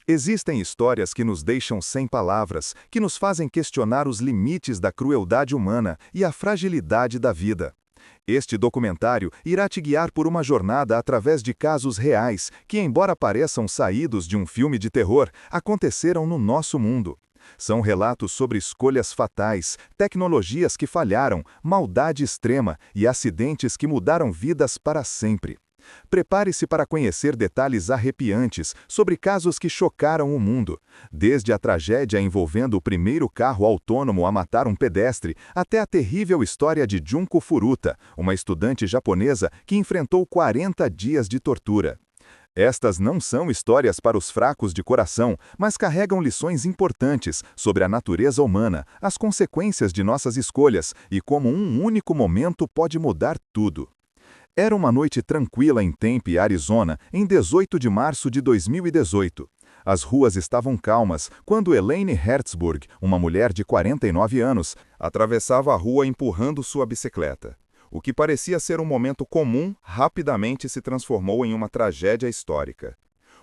Existem histórias que nos deixam sem palavras, que nos fazem questionar os limites da crueldade humana e a fragilidade da vida. Este documentário irá te guiar por uma jornada através de casos reais que, embora pareçam saídos de um filme de terror, aconteceram no nosso mundo. São relatos sobre escolhas fatais, tecnologias que falharam, maldade extrema e acidentes que mudaram vidas para sempre. Prepare-se para conhecer detalhes arrepiantes sobre casos que chocaram o mundo, desde a tragédia envolvendo o primeiro carro autônomo a matar um pedestre, até a terrível história de Junko Furuta, uma estudante japonesa que enfrentou 40 dias de tortura. Estas não são histórias para os fracos de coração, mas carregam lições importantes sobre a natureza humana, as consequências de nossas escolhas e como um único momento pode mudar tudo. Era uma noite tranquila em Tempe, Arizona, em 18 de março de 2018. As ruas estavam calmas quando Elaine Hertzburg, uma mulher de 49 anos, atravessava a rua empurrando sua bicicleta. O que parecia ser um momento comum rapidamente se transformou em uma tragédia histórica.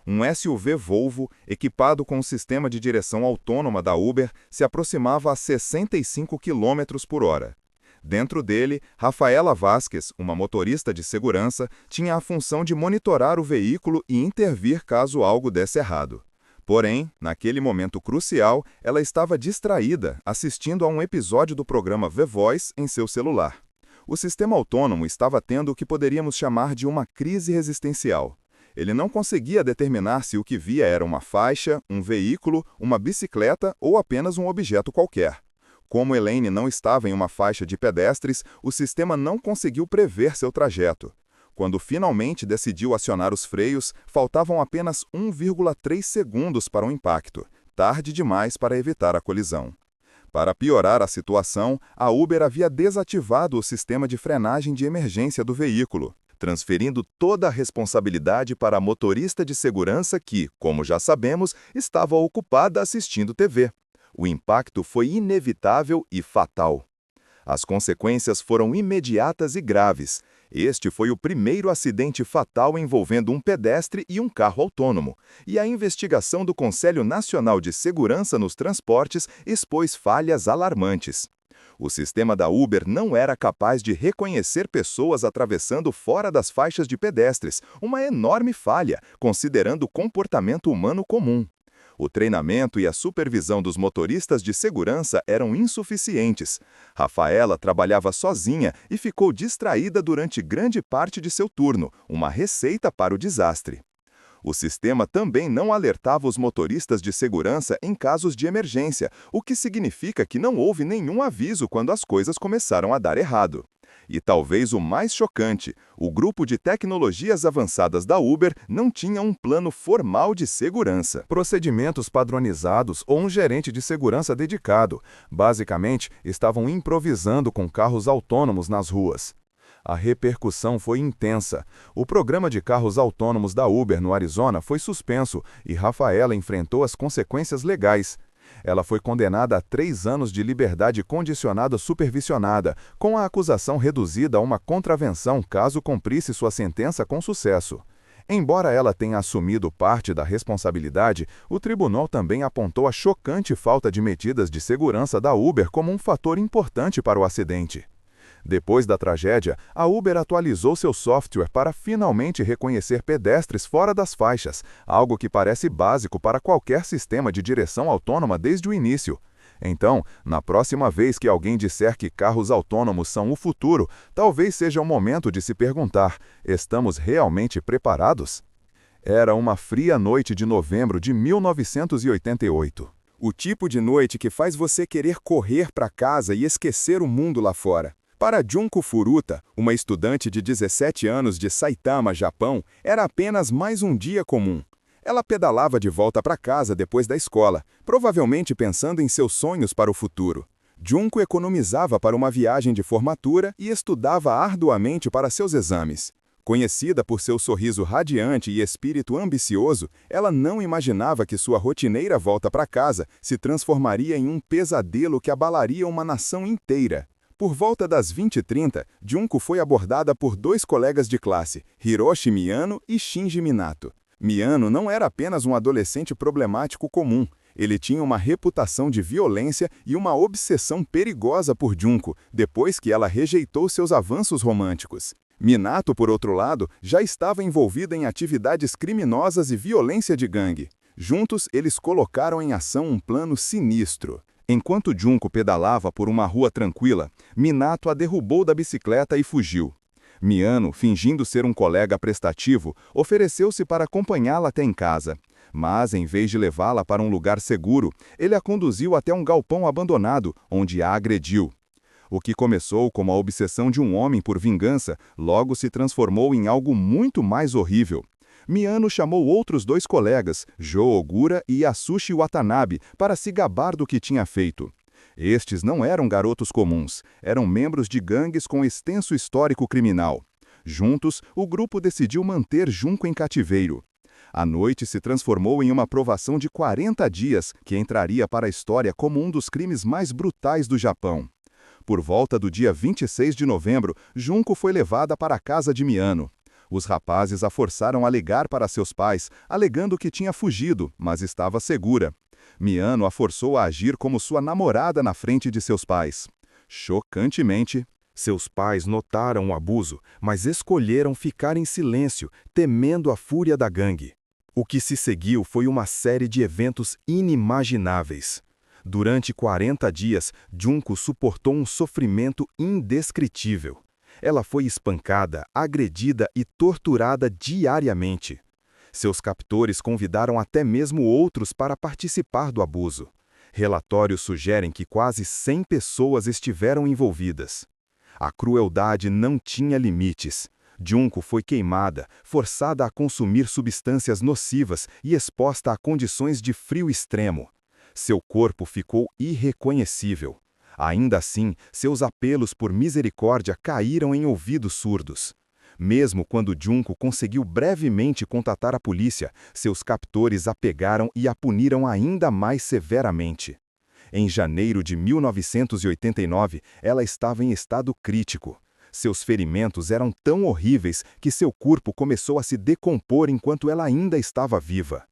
Um SUV Volvo, equipado com um sistema de direção autônoma da Uber, se aproximava a 65 km por hora. Dentro dele, Rafaela Vasquez, uma motorista de segurança, tinha a função de monitorar o veículo e intervir caso algo desse errado. Porém, naquele momento crucial, ela estava distraída, assistindo a um episódio do programa The Voice em seu celular. O sistema autônomo estava tendo o que poderíamos chamar de uma crise existencial. Ele não conseguia determinar se o que via era uma faixa, um veículo, uma bicicleta ou apenas um objeto qualquer. Como Elaine não estava em uma faixa de pedestres, o sistema não conseguiu prever seu trajeto. Quando finalmente decidiu acionar os freios, faltavam apenas 1,3 segundos para o impacto, tarde demais para evitar a colisão. Para piorar a situação, a Uber havia desativado o sistema de frenagem de emergência do veículo, transferindo toda a responsabilidade para a motorista de segurança que, como já sabemos, estava ocupada assistindo TV. O impacto foi inevitável e fatal. As consequências foram imediatas e graves. Este foi o primeiro acidente fatal envolvendo um pedestre e um carro autônomo, e a investigação do Conselho Nacional de Segurança nos Transportes expôs falhas alarmantes. O sistema da Uber não era capaz de reconhecer pessoas atravessando fora das faixas de pedestres, uma enorme falha, considerando o comportamento humano comum. O treinamento e a supervisão dos motoristas de segurança eram insuficientes. Rafaela trabalhava sozinha e ficou distraída durante grande parte de seu turno, uma receita para o desastre. O sistema também não alertava os motoristas de segurança em casos de emergência, o que significa que não houve nenhum aviso quando as coisas começaram a dar errado. E talvez o mais chocante, o grupo de tecnologias avançadas da Uber não tinha um plano formal de segurança. Procedimentos padronizados ou um gerente de segurança dedicado. Basicamente, estavam improvisando com carros autônomos nas ruas. A repercussão foi intensa. O programa de carros autônomos da Uber no Arizona foi suspenso e Rafaela enfrentou as consequências legais. Ela foi condenada a 3 anos de liberdade condicionada supervisionada, com a acusação reduzida a uma contravenção caso cumprisse sua sentença com sucesso. Embora ela tenha assumido parte da responsabilidade, o tribunal também apontou a chocante falta de medidas de segurança da Uber como um fator importante para o acidente. Depois da tragédia, a Uber atualizou seu software para finalmente reconhecer pedestres fora das faixas, algo que parece básico para qualquer sistema de direção autônoma desde o início. Então, na próxima vez que alguém disser que carros autônomos são o futuro, talvez seja o momento de se perguntar: estamos realmente preparados? Era uma fria noite de novembro de 1988. O tipo de noite que faz você querer correr para casa e esquecer o mundo lá fora. Para Junko Furuta, uma estudante de 17 anos de Saitama, Japão, era apenas mais um dia comum. Ela pedalava de volta para casa depois da escola, provavelmente pensando em seus sonhos para o futuro. Junko economizava para uma viagem de formatura e estudava arduamente para seus exames. Conhecida por seu sorriso radiante e espírito ambicioso, ela não imaginava que sua rotineira volta para casa se transformaria em um pesadelo que abalaria uma nação inteira. Por volta das 20h30, Junko foi abordada por 2 colegas de classe, Hiroshi Miyano e Shinji Minato. Miano não era apenas um adolescente problemático comum. Ele tinha uma reputação de violência e uma obsessão perigosa por Junko, depois que ela rejeitou seus avanços românticos. Minato, por outro lado, já estava envolvida em atividades criminosas e violência de gangue. Juntos, eles colocaram em ação um plano sinistro. Enquanto Junko pedalava por uma rua tranquila, Minato a derrubou da bicicleta e fugiu. Miano, fingindo ser um colega prestativo, ofereceu-se para acompanhá-la até em casa. Mas, em vez de levá-la para um lugar seguro, ele a conduziu até um galpão abandonado, onde a agrediu. O que começou como a obsessão de um homem por vingança, logo se transformou em algo muito mais horrível. Miano chamou outros 2 colegas, Jo Ogura e Yasushi Watanabe, para se gabar do que tinha feito. Estes não eram garotos comuns, eram membros de gangues com extenso histórico criminal. Juntos, o grupo decidiu manter Junko em cativeiro. A noite se transformou em uma provação de 40 dias, que entraria para a história como um dos crimes mais brutais do Japão. Por volta do dia 26 de novembro, Junko foi levada para a casa de Miano. Os rapazes a forçaram a ligar para seus pais, alegando que tinha fugido, mas estava segura. Miano a forçou a agir como sua namorada na frente de seus pais. Chocantemente, seus pais notaram o abuso, mas escolheram ficar em silêncio, temendo a fúria da gangue. O que se seguiu foi uma série de eventos inimagináveis. Durante 40 dias, Junko suportou um sofrimento indescritível. Ela foi espancada, agredida e torturada diariamente. Seus captores convidaram até mesmo outros para participar do abuso. Relatórios sugerem que quase 100 pessoas estiveram envolvidas. A crueldade não tinha limites. Junko foi queimada, forçada a consumir substâncias nocivas e exposta a condições de frio extremo. Seu corpo ficou irreconhecível. Ainda assim, seus apelos por misericórdia caíram em ouvidos surdos. Mesmo quando Junko conseguiu brevemente contatar a polícia, seus captores a pegaram e a puniram ainda mais severamente. Em janeiro de 1989, ela estava em estado crítico. Seus ferimentos eram tão horríveis que seu corpo começou a se decompor enquanto ela ainda estava viva.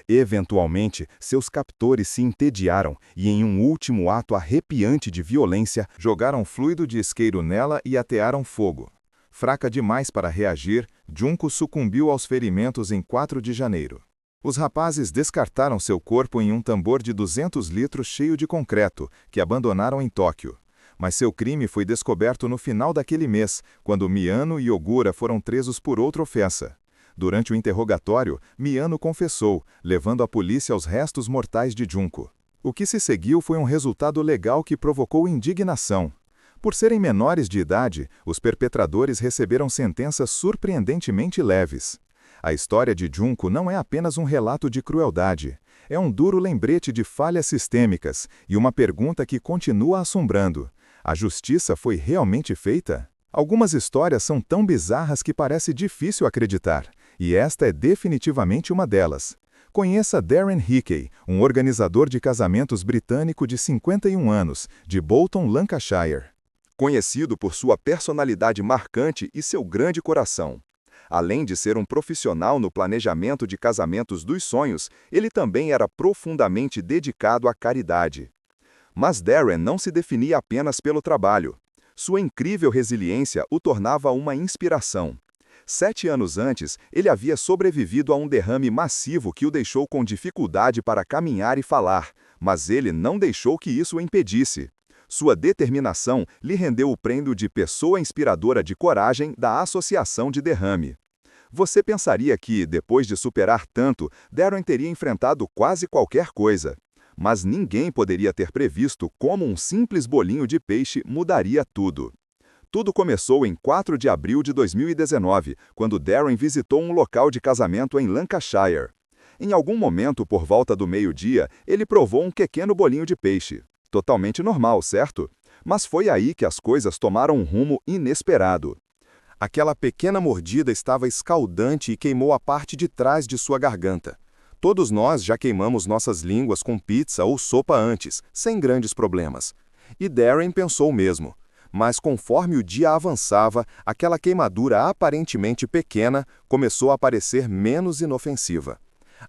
Eventualmente, seus captores se entediaram e, em um último ato arrepiante de violência, jogaram fluido de isqueiro nela e atearam fogo. Fraca demais para reagir, Junko sucumbiu aos ferimentos em 4 de janeiro. Os rapazes descartaram seu corpo em um tambor de 200 litros cheio de concreto, que abandonaram em Tóquio. Mas seu crime foi descoberto no final daquele mês, quando Miano e Ogura foram presos por outra ofensa. Durante o interrogatório, Miano confessou, levando a polícia aos restos mortais de Junko. O que se seguiu foi um resultado legal que provocou indignação. Por serem menores de idade, os perpetradores receberam sentenças surpreendentemente leves. A história de Junko não é apenas um relato de crueldade. É um duro lembrete de falhas sistêmicas e uma pergunta que continua assombrando. A justiça foi realmente feita? Algumas histórias são tão bizarras que parece difícil acreditar, e esta é definitivamente uma delas. Conheça Darren Hickey, um organizador de casamentos britânico de 51 anos, de Bolton, Lancashire. Conhecido por sua personalidade marcante e seu grande coração. Além de ser um profissional no planejamento de casamentos dos sonhos, ele também era profundamente dedicado à caridade. Mas Darren não se definia apenas pelo trabalho. Sua incrível resiliência o tornava uma inspiração. 7 anos antes, ele havia sobrevivido a um derrame massivo que o deixou com dificuldade para caminhar e falar, mas ele não deixou que isso o impedisse. Sua determinação lhe rendeu o prêmio de Pessoa Inspiradora de Coragem da Associação de Derrame. Você pensaria que, depois de superar tanto, Darren teria enfrentado quase qualquer coisa. Mas ninguém poderia ter previsto como um simples bolinho de peixe mudaria tudo. Tudo começou em 4 de abril de 2019, quando Darren visitou um local de casamento em Lancashire. Em algum momento, por volta do meio-dia, ele provou um pequeno bolinho de peixe. Totalmente normal, certo? Mas foi aí que as coisas tomaram um rumo inesperado. Aquela pequena mordida estava escaldante e queimou a parte de trás de sua garganta. Todos nós já queimamos nossas línguas com pizza ou sopa antes, sem grandes problemas. E Darren pensou o mesmo. Mas conforme o dia avançava, aquela queimadura aparentemente pequena começou a parecer menos inofensiva.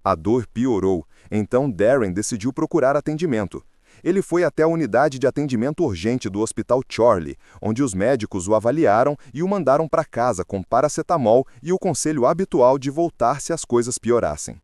A dor piorou, então Darren decidiu procurar atendimento. Ele foi até a unidade de atendimento urgente do Hospital Chorley, onde os médicos o avaliaram e o mandaram para casa com paracetamol e o conselho habitual de voltar se as coisas piorassem.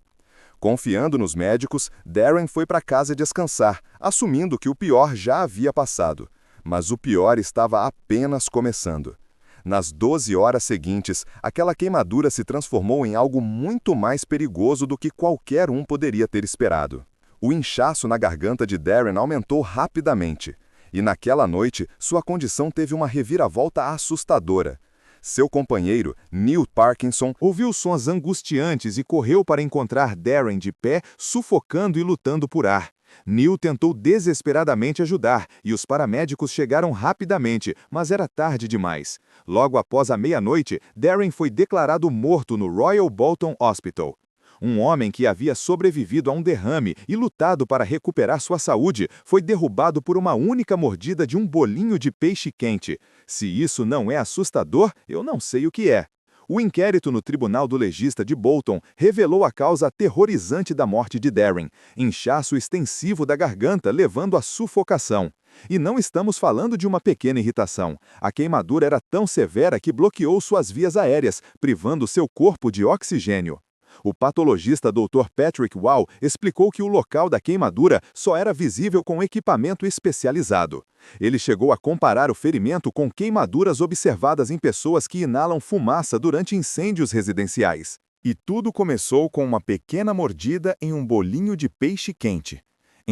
Confiando nos médicos, Darren foi para casa descansar, assumindo que o pior já havia passado. Mas o pior estava apenas começando. Nas 12 horas seguintes, aquela queimadura se transformou em algo muito mais perigoso do que qualquer um poderia ter esperado. O inchaço na garganta de Darren aumentou rapidamente. E naquela noite, sua condição teve uma reviravolta assustadora. Seu companheiro, Neil Parkinson, ouviu sons angustiantes e correu para encontrar Darren de pé, sufocando e lutando por ar. Neil tentou desesperadamente ajudar e os paramédicos chegaram rapidamente, mas era tarde demais. Logo após a meia-noite, Darren foi declarado morto no Royal Bolton Hospital. Um homem que havia sobrevivido a um derrame e lutado para recuperar sua saúde foi derrubado por uma única mordida de um bolinho de peixe quente. Se isso não é assustador, eu não sei o que é. O inquérito no Tribunal do Legista de Bolton revelou a causa aterrorizante da morte de Darren: inchaço extensivo da garganta levando à sufocação. E não estamos falando de uma pequena irritação. A queimadura era tão severa que bloqueou suas vias aéreas, privando seu corpo de oxigênio. O patologista Dr. Patrick Wall explicou que o local da queimadura só era visível com equipamento especializado. Ele chegou a comparar o ferimento com queimaduras observadas em pessoas que inalam fumaça durante incêndios residenciais. E tudo começou com uma pequena mordida em um bolinho de peixe quente.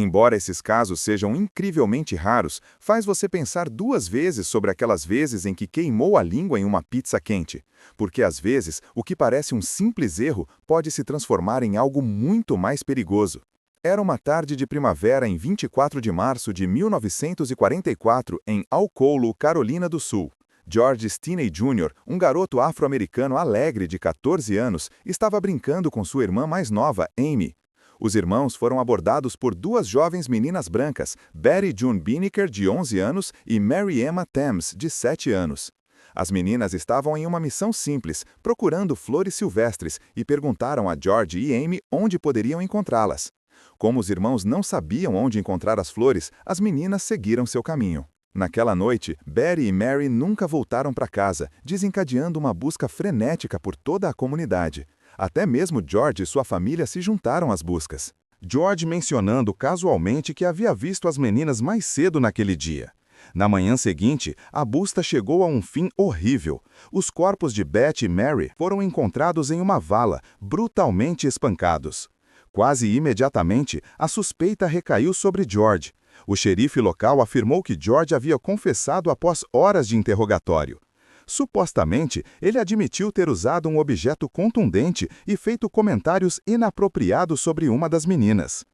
Embora esses casos sejam incrivelmente raros, faz você pensar duas vezes sobre aquelas vezes em que queimou a língua em uma pizza quente. Porque às vezes, o que parece um simples erro pode se transformar em algo muito mais perigoso. Era uma tarde de primavera em 24 de março de 1944 em Alcoolo, Carolina do Sul. George Stinney Jr., um garoto afro-americano alegre de 14 anos, estava brincando com sua irmã mais nova, Amy. Os irmãos foram abordados por duas jovens meninas brancas, Betty June Binnicker, de 11 anos, e Mary Emma Thames, de 7 anos. As meninas estavam em uma missão simples, procurando flores silvestres, e perguntaram a George e Amy onde poderiam encontrá-las. Como os irmãos não sabiam onde encontrar as flores, as meninas seguiram seu caminho. Naquela noite, Betty e Mary nunca voltaram para casa, desencadeando uma busca frenética por toda a comunidade. Até mesmo George e sua família se juntaram às buscas. George mencionando casualmente que havia visto as meninas mais cedo naquele dia. Na manhã seguinte, a busca chegou a um fim horrível. Os corpos de Betty e Mary foram encontrados em uma vala, brutalmente espancados. Quase imediatamente, a suspeita recaiu sobre George. O xerife local afirmou que George havia confessado após horas de interrogatório. Supostamente, ele admitiu ter usado um objeto contundente e feito comentários inapropriados sobre uma das meninas.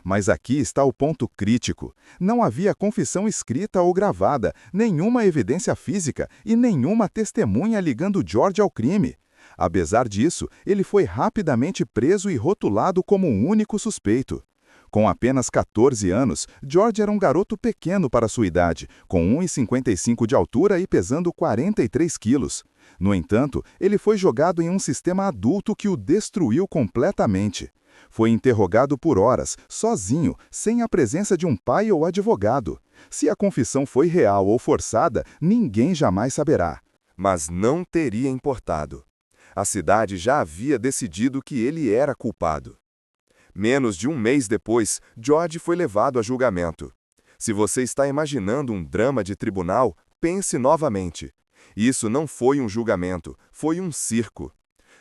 Mas aqui está o ponto crítico. Não havia confissão escrita ou gravada, nenhuma evidência física e nenhuma testemunha ligando George ao crime. Apesar disso, ele foi rapidamente preso e rotulado como o único suspeito. Com apenas 14 anos, George era um garoto pequeno para sua idade, com 1,55 de altura e pesando 43 quilos. No entanto, ele foi jogado em um sistema adulto que o destruiu completamente. Foi interrogado por horas, sozinho, sem a presença de um pai ou advogado. Se a confissão foi real ou forçada, ninguém jamais saberá. Mas não teria importado. A cidade já havia decidido que ele era culpado. Menos de um mês depois, George foi levado a julgamento. Se você está imaginando um drama de tribunal, pense novamente. Isso não foi um julgamento, foi um circo.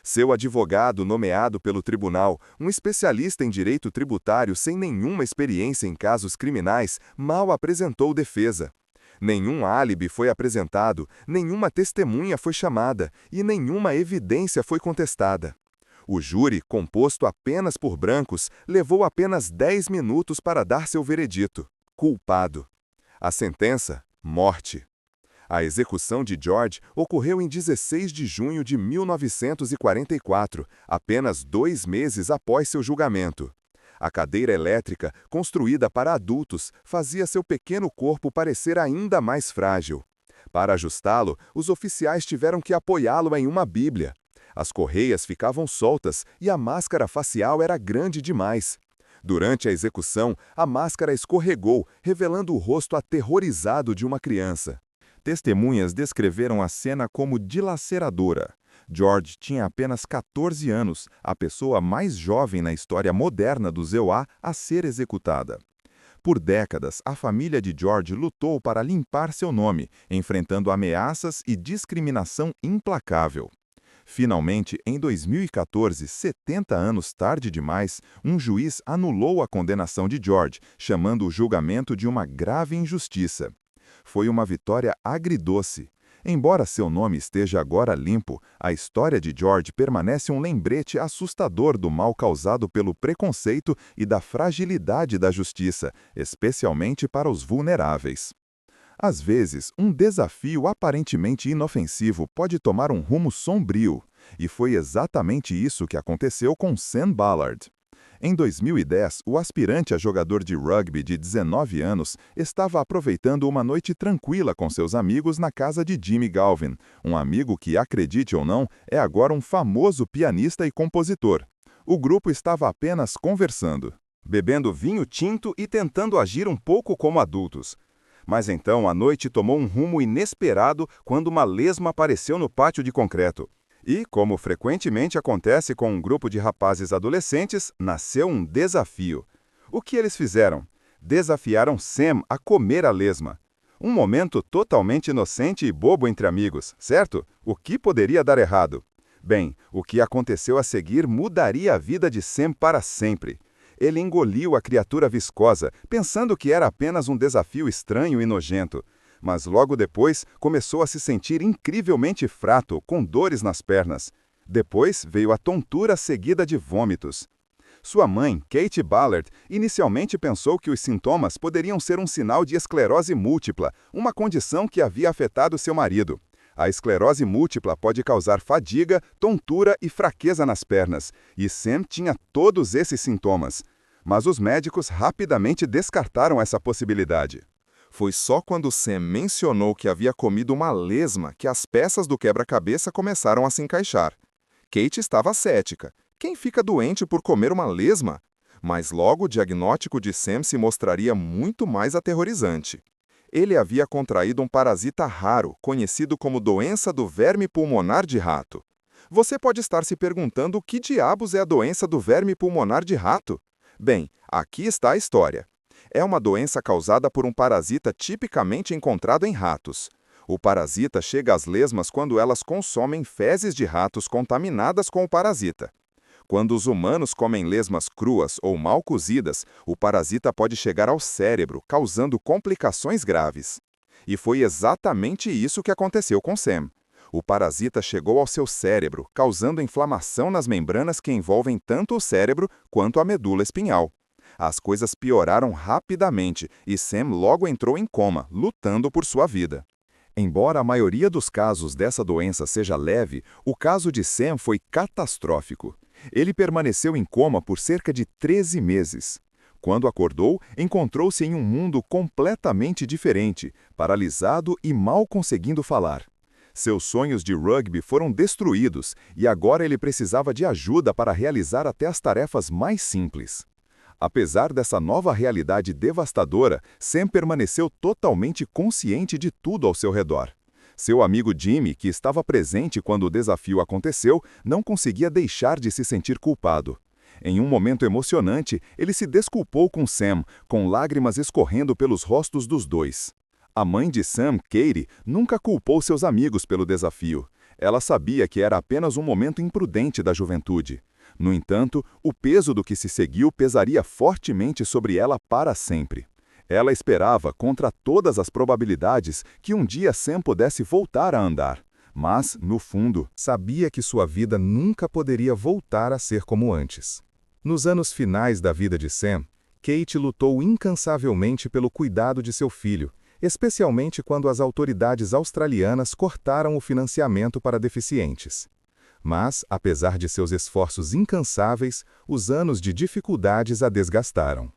Seu advogado nomeado pelo tribunal, um especialista em direito tributário sem nenhuma experiência em casos criminais, mal apresentou defesa. Nenhum álibi foi apresentado, nenhuma testemunha foi chamada e nenhuma evidência foi contestada. O júri, composto apenas por brancos, levou apenas 10 minutos para dar seu veredito: culpado. A sentença: morte. A execução de George ocorreu em 16 de junho de 1944, apenas 2 meses após seu julgamento. A cadeira elétrica, construída para adultos, fazia seu pequeno corpo parecer ainda mais frágil. Para ajustá-lo, os oficiais tiveram que apoiá-lo em uma Bíblia. As correias ficavam soltas e a máscara facial era grande demais. Durante a execução, a máscara escorregou, revelando o rosto aterrorizado de uma criança. Testemunhas descreveram a cena como dilaceradora. George tinha apenas 14 anos, a pessoa mais jovem na história moderna do ZEUA a ser executada. Por décadas, a família de George lutou para limpar seu nome, enfrentando ameaças e discriminação implacável. Finalmente, em 2014, 70 anos tarde demais, um juiz anulou a condenação de George, chamando o julgamento de uma grave injustiça. Foi uma vitória agridoce. Embora seu nome esteja agora limpo, a história de George permanece um lembrete assustador do mal causado pelo preconceito e da fragilidade da justiça, especialmente para os vulneráveis. Às vezes, um desafio aparentemente inofensivo pode tomar um rumo sombrio, e foi exatamente isso que aconteceu com Sam Ballard. Em 2010, o aspirante a jogador de rugby de 19 anos estava aproveitando uma noite tranquila com seus amigos na casa de Jimmy Galvin, um amigo que, acredite ou não, é agora um famoso pianista e compositor. O grupo estava apenas conversando, bebendo vinho tinto e tentando agir um pouco como adultos. Mas então a noite tomou um rumo inesperado quando uma lesma apareceu no pátio de concreto. E, como frequentemente acontece com um grupo de rapazes adolescentes, nasceu um desafio. O que eles fizeram? Desafiaram Sam a comer a lesma. Um momento totalmente inocente e bobo entre amigos, certo? O que poderia dar errado? Bem, o que aconteceu a seguir mudaria a vida de Sam para sempre. Ele engoliu a criatura viscosa, pensando que era apenas um desafio estranho e nojento. Mas logo depois começou a se sentir incrivelmente fraco, com dores nas pernas. Depois veio a tontura seguida de vômitos. Sua mãe, Kate Ballard, inicialmente pensou que os sintomas poderiam ser um sinal de esclerose múltipla, uma condição que havia afetado seu marido. A esclerose múltipla pode causar fadiga, tontura e fraqueza nas pernas, e Sam tinha todos esses sintomas. Mas os médicos rapidamente descartaram essa possibilidade. Foi só quando Sam mencionou que havia comido uma lesma que as peças do quebra-cabeça começaram a se encaixar. Kate estava cética. Quem fica doente por comer uma lesma? Mas logo o diagnóstico de Sam se mostraria muito mais aterrorizante. Ele havia contraído um parasita raro, conhecido como doença do verme pulmonar de rato. Você pode estar se perguntando o que diabos é a doença do verme pulmonar de rato? Bem, aqui está a história. É uma doença causada por um parasita tipicamente encontrado em ratos. O parasita chega às lesmas quando elas consomem fezes de ratos contaminadas com o parasita. Quando os humanos comem lesmas cruas ou mal cozidas, o parasita pode chegar ao cérebro, causando complicações graves. E foi exatamente isso que aconteceu com Sam. O parasita chegou ao seu cérebro, causando inflamação nas membranas que envolvem tanto o cérebro quanto a medula espinhal. As coisas pioraram rapidamente e Sam logo entrou em coma, lutando por sua vida. Embora a maioria dos casos dessa doença seja leve, o caso de Sam foi catastrófico. Ele permaneceu em coma por cerca de 13 meses. Quando acordou, encontrou-se em um mundo completamente diferente, paralisado e mal conseguindo falar. Seus sonhos de rugby foram destruídos e agora ele precisava de ajuda para realizar até as tarefas mais simples. Apesar dessa nova realidade devastadora, Sam permaneceu totalmente consciente de tudo ao seu redor. Seu amigo Jimmy, que estava presente quando o desafio aconteceu, não conseguia deixar de se sentir culpado. Em um momento emocionante, ele se desculpou com Sam, com lágrimas escorrendo pelos rostos dos dois. A mãe de Sam, Katie, nunca culpou seus amigos pelo desafio. Ela sabia que era apenas um momento imprudente da juventude. No entanto, o peso do que se seguiu pesaria fortemente sobre ela para sempre. Ela esperava, contra todas as probabilidades, que um dia Sam pudesse voltar a andar. Mas, no fundo, sabia que sua vida nunca poderia voltar a ser como antes. Nos anos finais da vida de Sam, Kate lutou incansavelmente pelo cuidado de seu filho, especialmente quando as autoridades australianas cortaram o financiamento para deficientes. Mas, apesar de seus esforços incansáveis, os anos de dificuldades a desgastaram.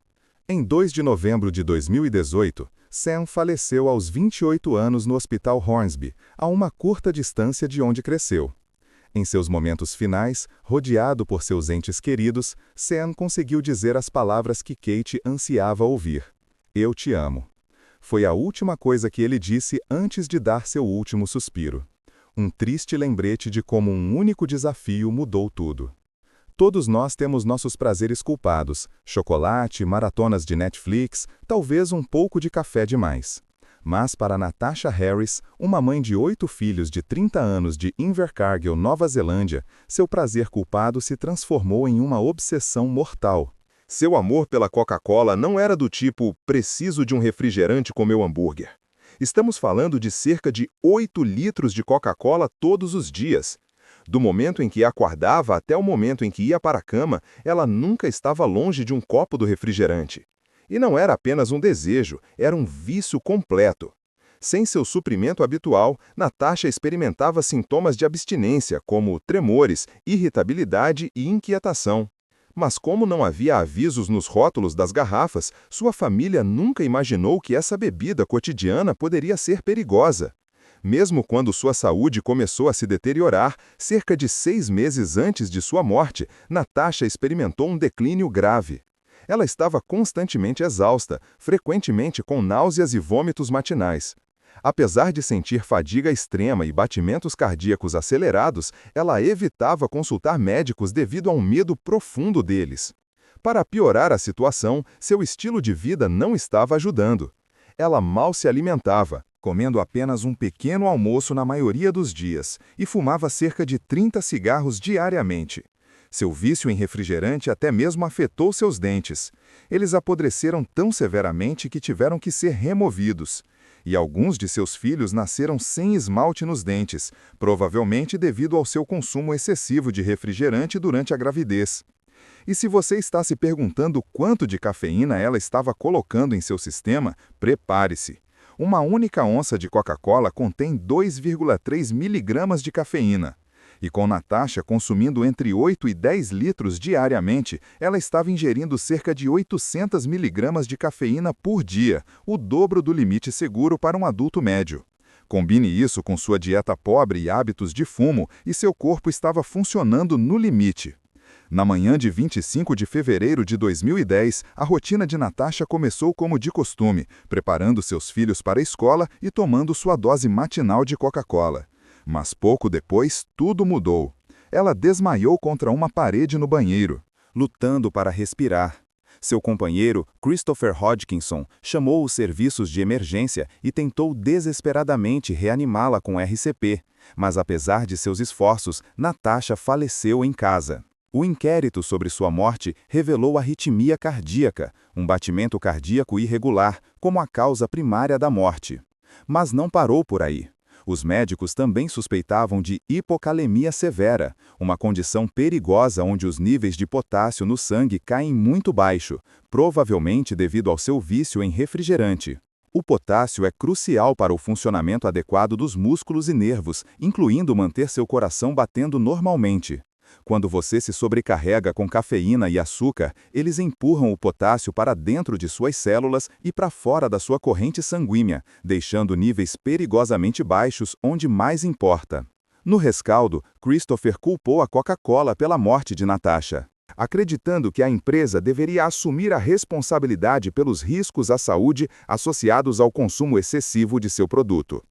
Em 2 de novembro de 2018, Sam faleceu aos 28 anos no Hospital Hornsby, a uma curta distância de onde cresceu. Em seus momentos finais, rodeado por seus entes queridos, Sam conseguiu dizer as palavras que Kate ansiava ouvir: "Eu te amo." Foi a última coisa que ele disse antes de dar seu último suspiro. Um triste lembrete de como um único desafio mudou tudo. Todos nós temos nossos prazeres culpados: chocolate, maratonas de Netflix, talvez um pouco de café demais. Mas para Natasha Harris, uma mãe de 8 filhos de 30 anos de Invercargill, Nova Zelândia, seu prazer culpado se transformou em uma obsessão mortal. Seu amor pela Coca-Cola não era do tipo "preciso de um refrigerante com meu hambúrguer". Estamos falando de cerca de 8 litros de Coca-Cola todos os dias. Do momento em que acordava até o momento em que ia para a cama, ela nunca estava longe de um copo do refrigerante. E não era apenas um desejo, era um vício completo. Sem seu suprimento habitual, Natasha experimentava sintomas de abstinência, como tremores, irritabilidade e inquietação. Mas como não havia avisos nos rótulos das garrafas, sua família nunca imaginou que essa bebida cotidiana poderia ser perigosa. Mesmo quando sua saúde começou a se deteriorar, cerca de 6 meses antes de sua morte, Natasha experimentou um declínio grave. Ela estava constantemente exausta, frequentemente com náuseas e vômitos matinais. Apesar de sentir fadiga extrema e batimentos cardíacos acelerados, ela evitava consultar médicos devido a um medo profundo deles. Para piorar a situação, seu estilo de vida não estava ajudando. Ela mal se alimentava, comendo apenas um pequeno almoço na maioria dos dias, e fumava cerca de 30 cigarros diariamente. Seu vício em refrigerante até mesmo afetou seus dentes. Eles apodreceram tão severamente que tiveram que ser removidos. E alguns de seus filhos nasceram sem esmalte nos dentes, provavelmente devido ao seu consumo excessivo de refrigerante durante a gravidez. E se você está se perguntando quanto de cafeína ela estava colocando em seu sistema, prepare-se. Uma única onça de Coca-Cola contém 2,3 miligramas de cafeína. E com Natasha consumindo entre 8 e 10 litros diariamente, ela estava ingerindo cerca de 800 miligramas de cafeína por dia, o dobro do limite seguro para um adulto médio. Combine isso com sua dieta pobre e hábitos de fumo, e seu corpo estava funcionando no limite. Na manhã de 25 de fevereiro de 2010, a rotina de Natasha começou como de costume, preparando seus filhos para a escola e tomando sua dose matinal de Coca-Cola. Mas pouco depois, tudo mudou. Ela desmaiou contra uma parede no banheiro, lutando para respirar. Seu companheiro, Christopher Hodgkinson, chamou os serviços de emergência e tentou desesperadamente reanimá-la com RCP. Mas apesar de seus esforços, Natasha faleceu em casa. O inquérito sobre sua morte revelou arritmia cardíaca, um batimento cardíaco irregular, como a causa primária da morte. Mas não parou por aí. Os médicos também suspeitavam de hipocalemia severa, uma condição perigosa onde os níveis de potássio no sangue caem muito baixo, provavelmente devido ao seu vício em refrigerante. O potássio é crucial para o funcionamento adequado dos músculos e nervos, incluindo manter seu coração batendo normalmente. Quando você se sobrecarrega com cafeína e açúcar, eles empurram o potássio para dentro de suas células e para fora da sua corrente sanguínea, deixando níveis perigosamente baixos onde mais importa. No rescaldo, Christopher culpou a Coca-Cola pela morte de Natasha, acreditando que a empresa deveria assumir a responsabilidade pelos riscos à saúde associados ao consumo excessivo de seu produto.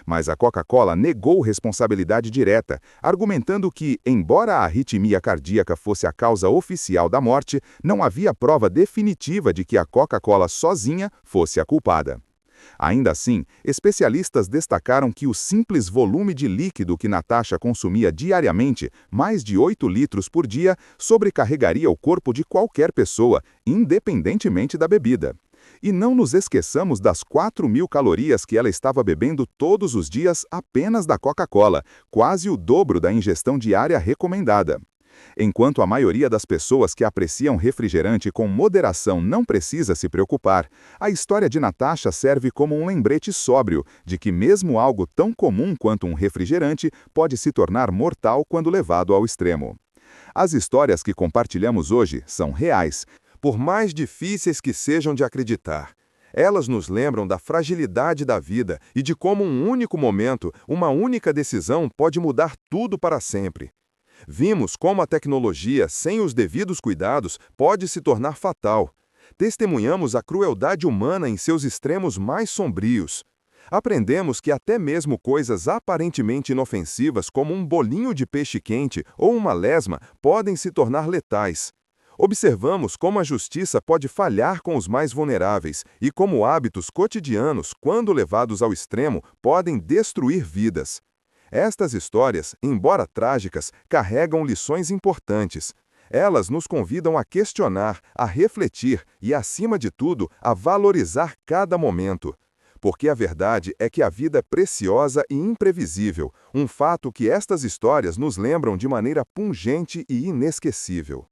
Mas a Coca-Cola negou responsabilidade direta, argumentando que, embora a arritmia cardíaca fosse a causa oficial da morte, não havia prova definitiva de que a Coca-Cola sozinha fosse a culpada. Ainda assim, especialistas destacaram que o simples volume de líquido que Natasha consumia diariamente, mais de 8 litros por dia, sobrecarregaria o corpo de qualquer pessoa, independentemente da bebida. E não nos esqueçamos das 4.000 calorias que ela estava bebendo todos os dias apenas da Coca-Cola, quase o dobro da ingestão diária recomendada. Enquanto a maioria das pessoas que apreciam refrigerante com moderação não precisa se preocupar, a história de Natasha serve como um lembrete sóbrio de que mesmo algo tão comum quanto um refrigerante pode se tornar mortal quando levado ao extremo. As histórias que compartilhamos hoje são reais, por mais difíceis que sejam de acreditar. Elas nos lembram da fragilidade da vida e de como um único momento, uma única decisão pode mudar tudo para sempre. Vimos como a tecnologia, sem os devidos cuidados, pode se tornar fatal. Testemunhamos a crueldade humana em seus extremos mais sombrios. Aprendemos que até mesmo coisas aparentemente inofensivas, como um bolinho de peixe quente ou uma lesma, podem se tornar letais. Observamos como a justiça pode falhar com os mais vulneráveis e como hábitos cotidianos, quando levados ao extremo, podem destruir vidas. Estas histórias, embora trágicas, carregam lições importantes. Elas nos convidam a questionar, a refletir e, acima de tudo, a valorizar cada momento. Porque a verdade é que a vida é preciosa e imprevisível, um fato que estas histórias nos lembram de maneira pungente e inesquecível.